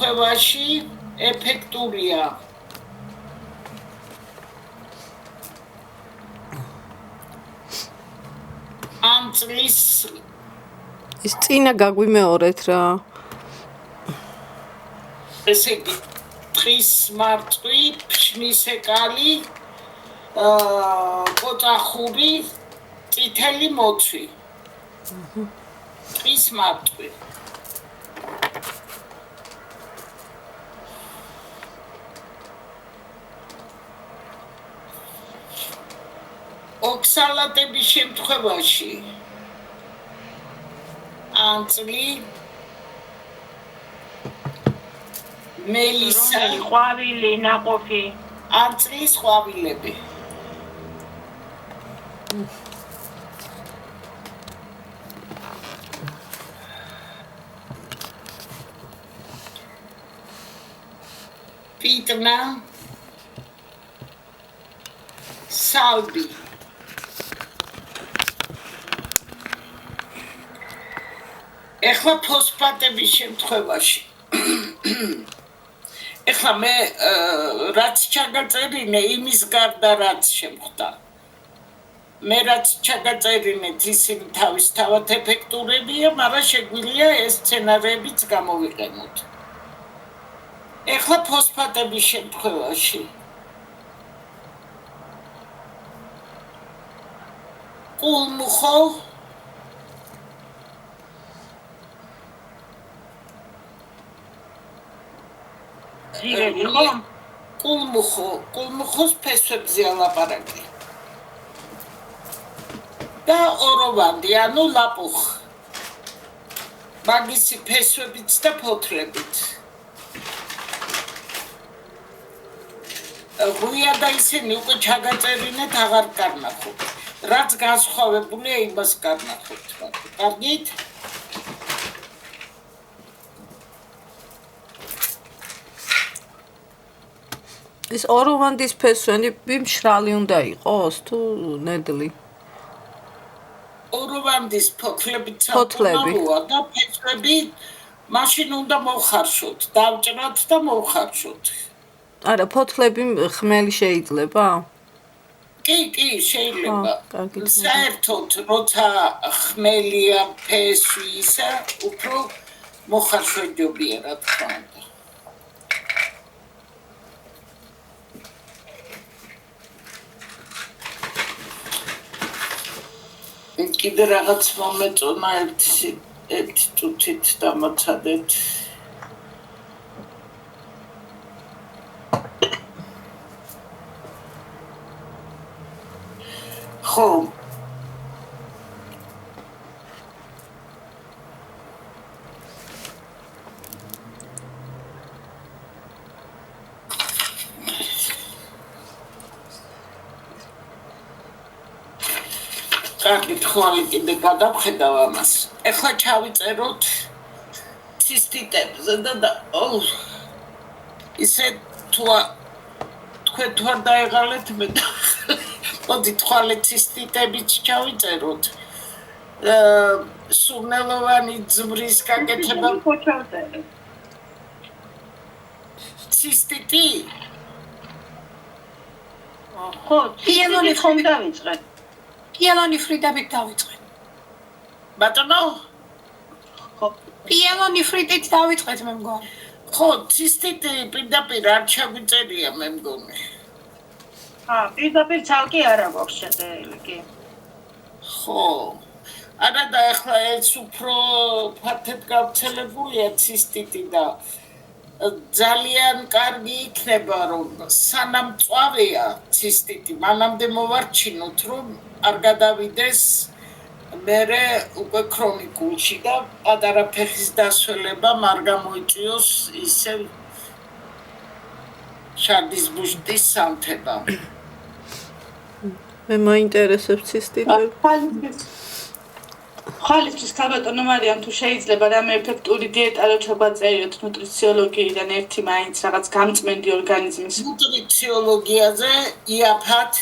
შემთხვევაში ეფექტურია ამ წლის ის წინა გაგვიმეორეთ რა ესე იგი თხის მარწყვი ფშნის ეკალი კოწახური წითელი მოცვი თხის მარწყვი ოქსალატების შემთხვევაში ანწლი მელისა ყვავილი ნაყოფი ანწლის ყვავილები პიტნა სალბი ეხლა ფოსფატების შემთხვევაში ეხლა მე რაც ჩაგაწერინე იმის გარდა რაც შემხვდა მე რაც ჩაგაწერინეთ ისინი თავისთავად ეფექტურებია მაგრამ შეგვიძლია ეს სცენარებიც გამოვიყენოთ ეხლა ფოსფატების შემთხვევაში კულმუხო კულმუხოს ფესვებზე ალაპარაკი და ოროვანდი ანუ ლაპუხ მაგისი ფესვებით და ფოთლებით ღია და ისინი უკვე ჩაგაწერინეთ აღარ კარნახობ რაც განსხვავებულია იმას კარნახობთ კარგით ეს ოროვანდის ფესვები მშრალი უნდა იყოს თუ ნედლი ოროვანდის ფოთლები ცალკეულია და ფესვები მაშინ უნდა მოვხარშოთ დავჭრათ და მოვხარშოთ არა ფოთლები ხმელი შეიძლება კი შეიძლება საერთოდ როცა ხმელია ფესვი ისა უფრო მოხარშოჯობია რა თქმა უნდა კიდე რაღაც მომეწონა ერთი წუთით დამოწადეთ ხო კარგით ხვალ კიდე გადავხედავ ამას ეხლა ჩავიწეროთ ცისტიტებზე და ისე თქვენ თუ არ დაეღალეთ მე მოდით ხვალე ცისტიტებიც ჩავიწეროთ სურნელოვანი ძვრის გაკეთება ცისტიტი ხო პიელონი ხომ დავიწყე პიელონი ფრიდებით დავიწყეთ. ბატონო? ხო, პიელონი ფრიდით დავიწყეთ მე მგონი. ხო, ცისტიტი პირდაპირ არ ჩაგვიწერია მე მგონი. პირდაპირ ცალკე არა გვაქვს შეწერილი კი. ხო. არა და ახლა ეს უფრო ფართედ გავრცელებულია ცისტიტი და ძალიან კარგი იქნება რომ სანამ წვავეა ცისტიტი მანამდე მოვარჩინოთ რომ არ გადავიდეს მერე უკვე ქრონიკულში და პატარა ფეხის დასველება არ გამოიწვიოს ისე შარდის ბუშტის სამთება მე მაინტერესებს ცისტიტები ხალიფის ქალბატონო მარიამ თუ შეიძლება რამე ეფექტური დიეტა რო ჩაბაწერიოთ ნუტრიციოლოგიიდან ერთი მაინც რაღაც გამწმენდი ორგანიზმის ნუტრიციოლოგიაზე იაფად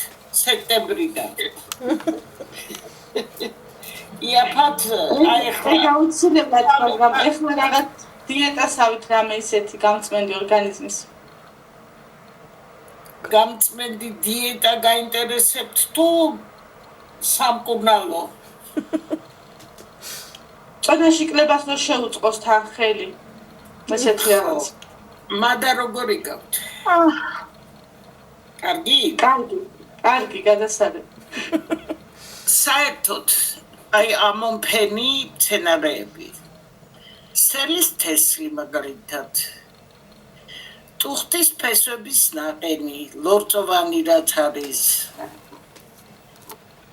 სექტემბრიდან იაფად აი ხა გაუცილებლად მაგრამ ეხლა რაღაც დიეტასავით რამე ისეთი გამწმენდი ორგანიზმის. გამწმენდი დიეტა გაინტერესებთ თუ სამკურნალო? წონაში კლებას რო შეუწყოს თან ხელი. ესეთი რაღაც. მადა როგორი გაქვთ? კარგი? კარგი, გადასარევ. საერთოდ აი ამონფენი მცენარეები. სელის თესლი მაგალითად. ტუხტის ფესვების ნაყენი, ლორწოვანი რაც არის.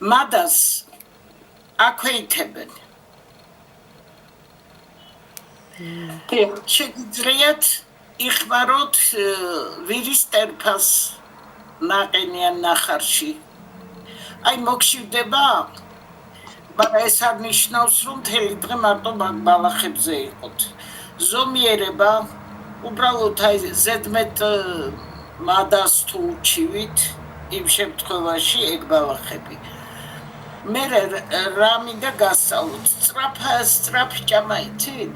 მადას აქვეითებენ. შეგიძლიათ იხმაროთ ვირის ტერფას ნაყენიან ნახარში. აი მოგშივდება, მაგრამ ეს არ ნიშნავს, რომ მთელი დღე მარტო ბალახებზე იყოთ. ზომიერება, უბრალოდ აი ზედმეტ მადას თუ უჩივით, იმ შემთხვევაში ეგ ბალახები. მე რა მინდა გასწავლოთ, სწრაფი ჭამა იცით?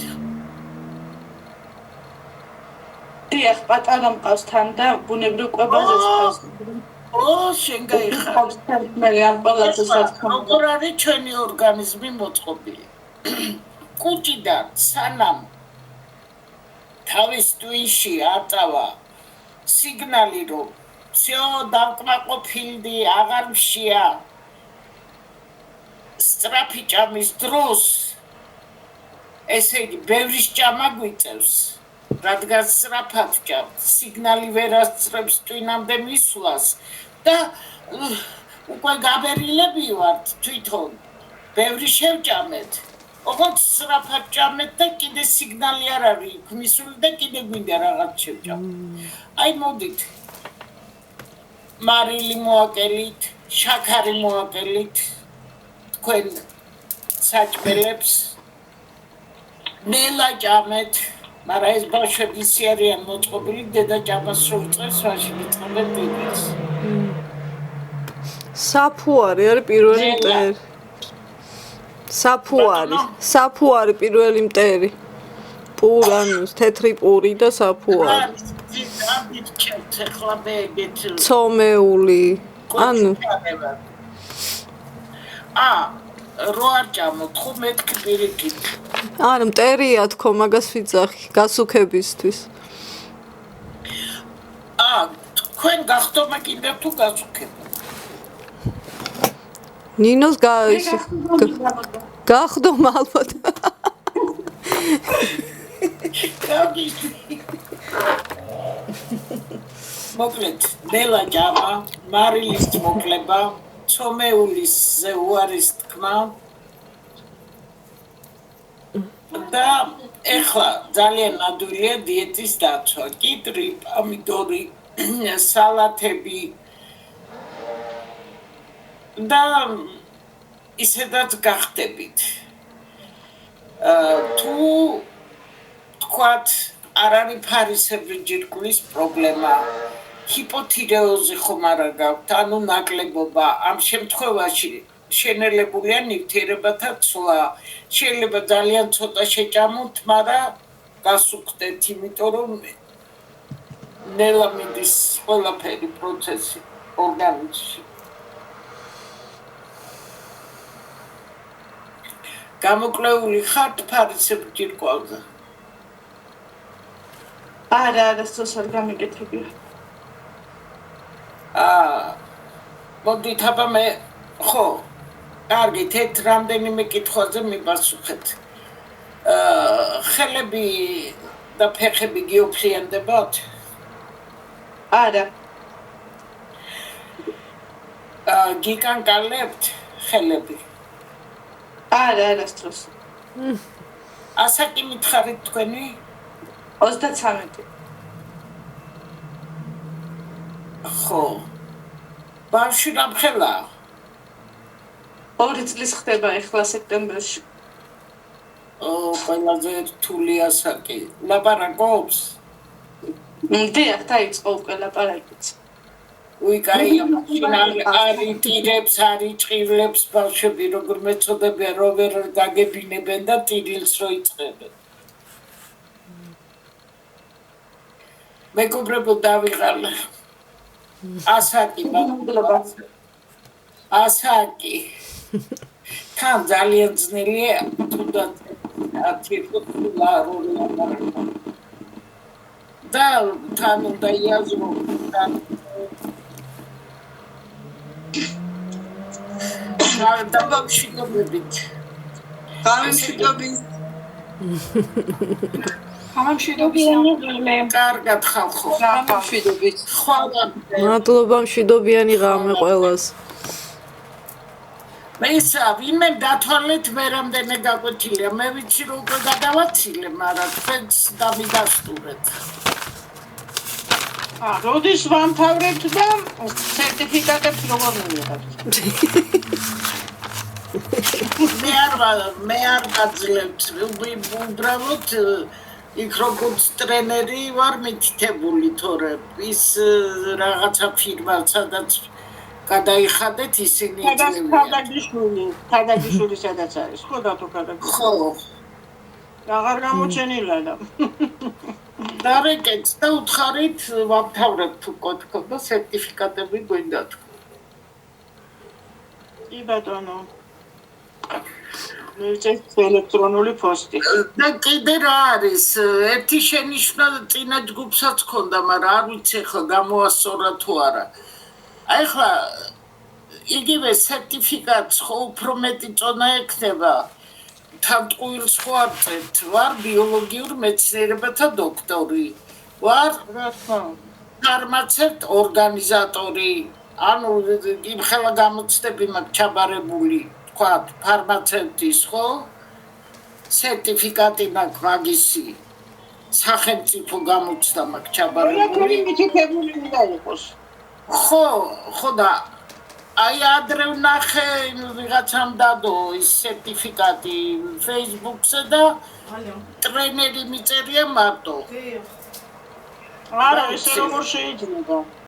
დიახ, პატარა მყავს თან და ბუნებრივ კვებაზეც ყავს. შენ გაიხარ. მე ამ პალატას ვთქვა. როგორ არის ჩვენი ორგანიზმი მოწყობილი? კუჭიდან სანამ თავის ტვინში აწავა სიგნალი, რომ всё დავკმაყოფილდი, აღარ მშია. სწრაფი ჭამის დროს ესე იგი ბევრი ჭამა გვიწევს. რადგან სწრაფად ჭამთ, სიგნალი ვერ ასწრებს ტვინამდე მისვლას და უკვე გაბერილები ვართ თვითონ. ბევრი შევჭამეთ. ოღონდ სწრაფად ჭამეთ და კიდე სიგნალი არ არის იქ მისული და კიდე გვინდა რაღაც შევჭამთ. აი მოდით. მარილი მოაკელით, შაქარი მოაკელით. თქვენ საჭმელებს ნელა ჭამეთ. მაგრამ ეს ბავშვები ისე არიან მოწყობილი, დედა ჭამას რო უწევს, მაშინ იწყებენ დილს. საფუარი არის პირველი მტერი. საფუარი პირველი მტერი. პურანუს, თეთრი პური და საფუარი. ცომეული. ანუ რო არ ჭამოთ, ხო მეთქი პირიქით. არა, მტერია თქო, მაგას ვიძახი, გასუქებისთვის. თქვენ გახდომა კიდევ თუ გასუქება? ნინოს გახდომა ალბათ. მოკლედ, ნელა ჭამა, მარილის მოკლება, ცომეულის უარის თქმა და ეხლა ძალიან ნადვილია დიეტის დაცვა. კიტრი, პომიდორი, სალათები და ისედაც გახდებით. თუ თქვათ არ არის ფარისებრი ჯირკვლის პრობლემა, ჰიპოთირეოზი ხომ არა გაქვთ, ანუ ნაკლებობა, ამ შემთხვევაში შენელებულია ნივთიერებათა ცვლა. შეიძლება ძალიან ცოტა შეჭამოთ, მაგრამ გასუქდეთ, იმიტომ რომ ნელა მიდის ყველაფერი პროცესი ორგანიზმში. გამოკლეული ხართ ფარისებრ ჯირკვალზე? არა, სწორს არ გამიკეთებია. მოდით აბა მე ხო, კარგით, ერთ რამდენიმე კითხვაზე მიპასუხეთ. ხელები და ფეხები გიოფლიანდებათ? არა. გიკანკალებთ ხელები? არა, სწორს. ასაკი მითხარით თქვენი? 33. ხო. ბავშვი რამხელა? 2 წლის ხდება ეხლა სექტემბერში. ყველაზე რთული ასაკი. ლაპარაკობს? დიახ, დაიწყო უკვე ლაპარაკიც. უიკაია არიტირებს, არიჭირებს ბავშვები, როგორ მეწოდებიან, რომ ვერ გაგებინებენ და ტირილს რო იწყებენ. მეგობრებო დავიღალე. ასაკი ასაკი. თან ძალიან ძნელია თუნდაც 10 ლარული. და თან უნდა იაზრო და ბავშვობებით. კარგად ხალხო. მადლობა მშვიდობიანი ღამე ყველას. მე ისა ვინმე დათვალეთ მე რამდენი გაკვეთილია მე ვიცი რომ უკვე გადავაცილე მაგრამ თქვენს დამიდასტურეთ როდის ვამთავრებთ და სერტიფიკატებს როგორ მივიღებთ? მე არ გაძლევთ უბრალოდ იქ როგორც ტრენერი ვარ მითითებული თორე ის რაღაცა ფირმა სადაც გადაიხადეთ ისინი თავდაგიშვილი სადაც არის ხო დათო გადაგიშვილი ხო აღარ გამოჩენილა და დარეკეთ და უთხარით ვამთავრებთ უკვე თქო და სერტიფიკატები გვინდა თქო კი ბატონო ელექტრონული პოსტი და კიდე რა არის ერთი შენიშვნა წინა ჯგუფსაც ქონდა მაგრამ არ ვიცი ხო გამოასწორა თუ არა აი ხლა იგივე სერტიფიკატს ხო უფრო მეტი წონა ექნება თან ტყუილს ხო არ წერთ ვარ ბიოლოგიურ მეცნიერებათა დოქტორი ვარ ფარმაცევტ ორგანიზატორი ანუ იმხელა გამოცდები მაქვს ჩაბარებული თქვა ფარმაცევტის ხო სერტიფიკატი მაქვს მაგისი სახელმწიფო გამოცდა მაქვს ჩაბარებული მითითებული უნდა იყოს ხო და აი ადრე ვნახე ვიღაცამ დადო ის სერტიფიკატი Facebook-ზე და ტრენერი მიწერია მარტო არა ესე როგორ შეიძლება